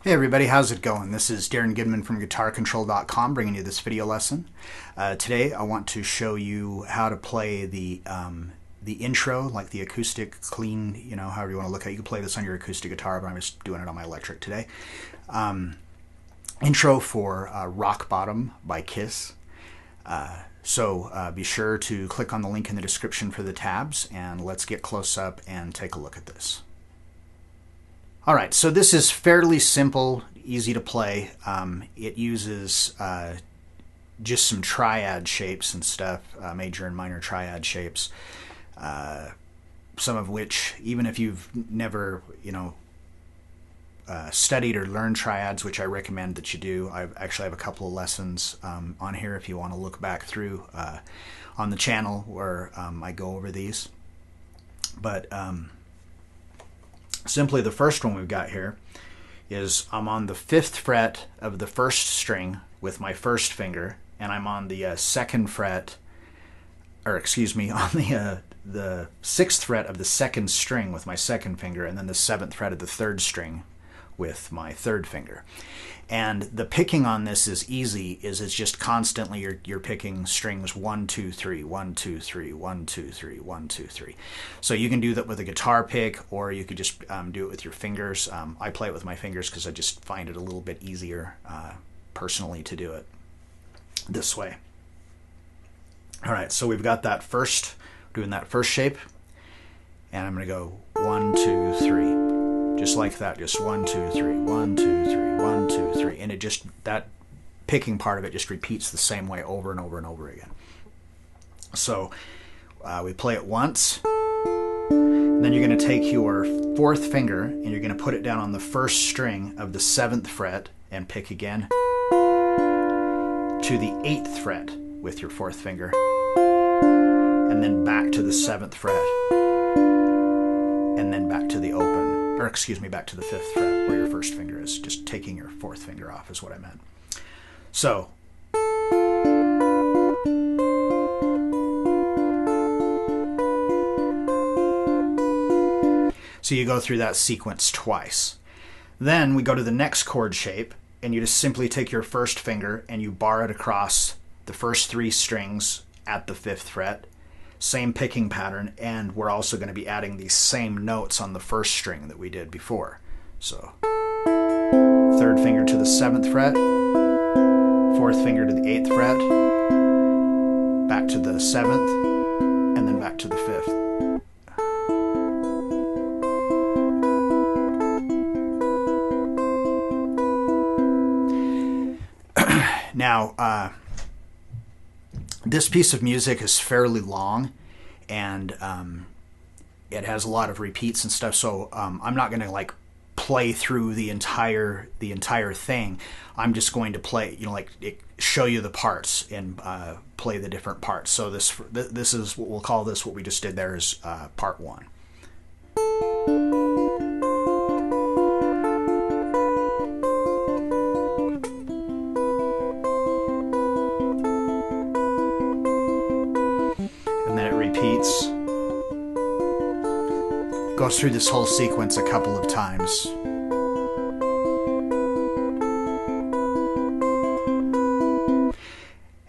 Hey everybody, how's it going? This is Darrin Goodman from GuitarControl.com bringing you this video lesson. Today I want to show you how to play the intro, like the acoustic clean, however you want to look at it. You can play this on your acoustic guitar, but I'm just doing it on my electric today. Intro for Rock Bottom by Kiss. So be sure to click on the link in the description for the tabs, and let's get close up and take a look at this. Alright, so this is fairly simple, easy to play. It uses just some triad shapes and stuff, major and minor triad shapes, some of which, even if you've never, studied or learned triads, which I recommend that you do. I actually have a couple of lessons on here if you want to look back through on the channel where I go over these. But simply the first one we've got here is I'm on the 5th fret of the 1st string with my 1st finger, and I'm on the 2nd fret, or excuse me, on the 6th fret of the 2nd string with my 2nd finger, and then the 7th fret of the 3rd string with my 3rd finger. And the picking on this is easy, it's just constantly you're picking strings 1, 2, 3, 1, 2, 3, 1, 2, 3, 1, 2, 3. So you can do that with a guitar pick, or you could just do it with your fingers. I play it with my fingers because I just find it a little bit easier personally to do it this way. Alright, so we've got that doing that first shape, and I'm going to go 1, 2, 3. Just like that, just 1, 2, 3, 1, 2, 3, 1, 2, 3, and that picking part of it just repeats the same way over and over and over again. So we play it once, and then you're going to take your 4th finger and you're going to put it down on the 1st string of the 7th fret and pick again to the 8th fret with your 4th finger, and then back to the 7th fret, and then back to the open, or excuse me, back to the 5th fret where your 1st finger is. Just taking your 4th finger off is what I meant. So you go through that sequence twice. Then we go to the next chord shape, and you just simply take your 1st finger and you bar it across the first 3 strings at the 5th fret. Same picking pattern, and we're also going to be adding these same notes on the 1st string that we did before. So 3rd finger to the 7th fret, 4th finger to the 8th fret, back to the 7th, and then back to the 5th. Now, this piece of music is fairly long, and it has a lot of repeats and stuff, so I'm not going to play through the entire thing. I'm just going to play, show you the parts and play the different parts. So this is what we'll call this. What we just did there is part 1. Repeats, goes through this whole sequence a couple of times.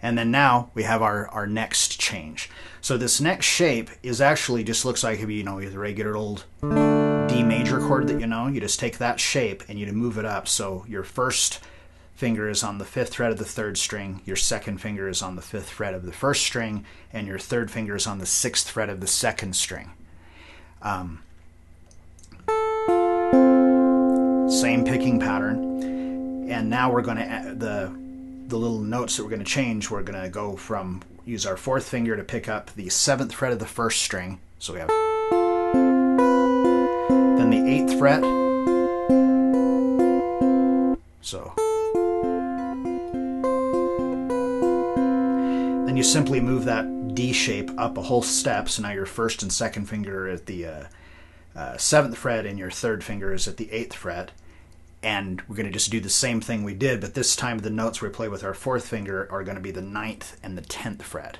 And then now we have our next change. So this next shape is actually just looks like if the regular old D major chord that you just take that shape and you move it up. So your 1st finger is on the 5th fret of the 3rd string, your 2nd finger is on the 5th fret of the 1st string, and your 3rd finger is on the 6th fret of the 2nd string. Same picking pattern, and now we're going to add the little notes that we're going to change. We're going to go from use our 4th finger to pick up the 7th fret of the 1st string, so we have then the 8th fret, so then you simply move that D shape up a whole step, so now your 1st and 2nd finger are at the 7th fret and your 3rd finger is at the 8th fret, and we're going to just do the same thing we did, but this time the notes we play with our 4th finger are going to be the 9th and the 10th fret.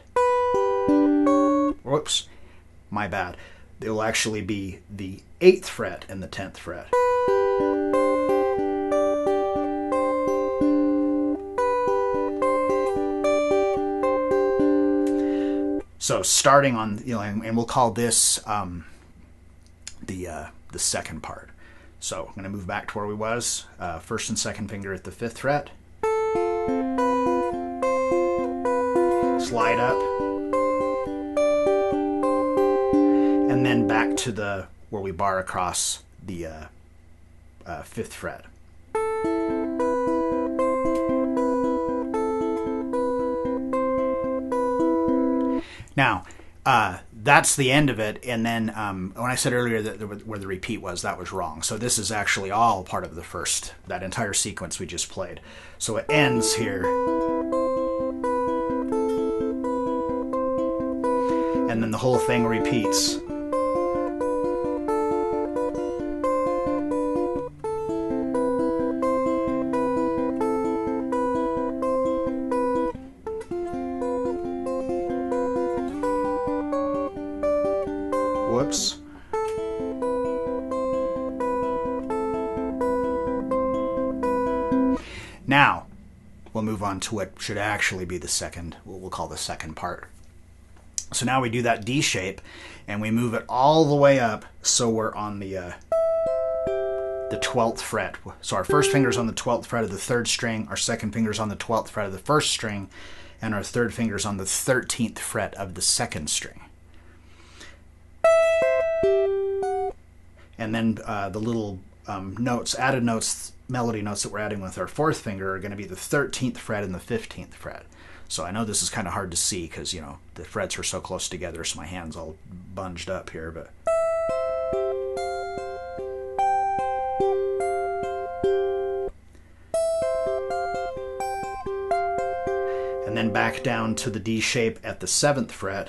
Whoops, my bad. It will actually be the 8th fret and the 10th fret. So starting on, and we'll call this the second part. So I'm going to move back to where we was. First and second finger at the 5th fret. Slide up. And then back to where we bar across the 5th fret. Now, that's the end of it, and then when I said earlier that where the repeat was, that was wrong. So this is actually all part of that entire sequence we just played. So it ends here, and then the whole thing repeats. Whoops. Now, we'll move on to what should actually be what we'll call the second part. So now we do that D shape, and we move it all the way up so we're on the 12th fret. So our first finger's on the 12th fret of the 3rd string, our second finger's on the 12th fret of the 1st string, and our third finger's on the 13th fret of the 2nd string. And then the little added notes, melody notes that we're adding with our 4th finger are going to be the 13th fret and the 15th fret. So I know this is kind of hard to see because, the frets are so close together, so my hand's all bunged up here, but... And then back down to the D shape at the 7th fret.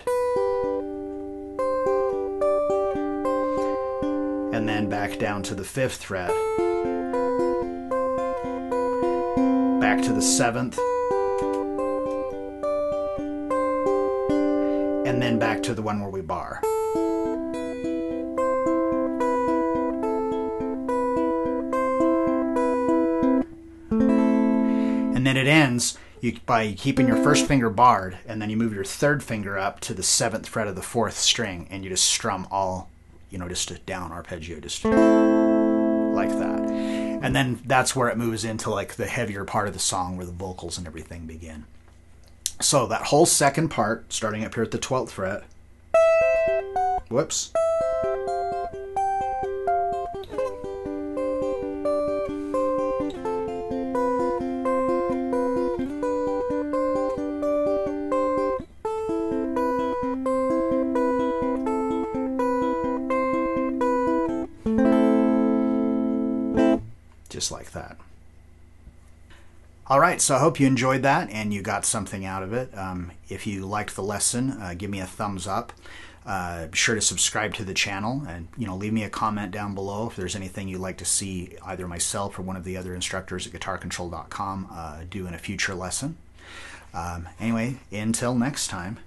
And then back down to the 5th fret, back to the 7th, and then back to the one where we bar. And then it ends by keeping your first finger barred, and then you move your 3rd finger up to the 7th fret of the 4th string, and you just strum all, just a down arpeggio, just like that. And then that's where it moves into like the heavier part of the song where the vocals and everything begin. So that whole second part, starting up here at the 12th fret, whoops, just like that. All right, so I hope you enjoyed that and you got something out of it. If you liked the lesson, give me a thumbs up. Be sure to subscribe to the channel, and leave me a comment down below if there's anything you'd like to see either myself or one of the other instructors at guitarcontrol.com do in a future lesson. Anyway, until next time.